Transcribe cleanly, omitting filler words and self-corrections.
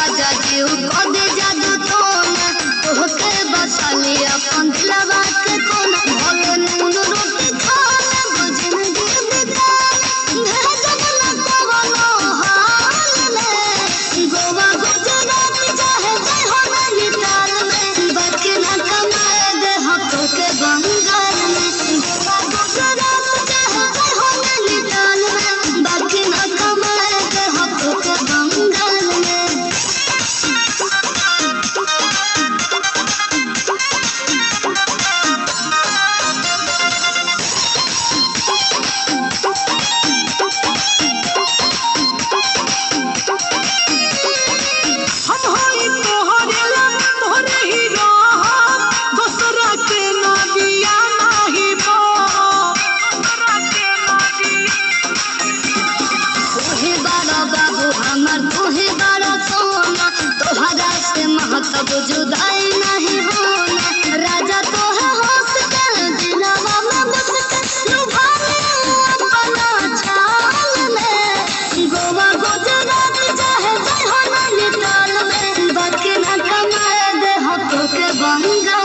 राजा जीव कदे जादू टोना तोहके बसाली अपन दिलवा के कोना भले नून रोटी खाना बुझन दिल बितान भेजब न कवनो हाल में गोवा गुजरात चाहे जय हो नैनीताल में बाकी न कमाए दे हम तोके बंगाल में गोवा गुजरात चाहे जय हो नैनीताल में बाकी न कमाए दे हम तोके बंगाल में। तब जुदाई नहीं होना राजा तो है होश के दिलवा में बस के लुभा ले अपना चाल में गोवा गुजरात चाहे जय हो नैनीताल में बाकी न कमाए दे हम तोके बंगाल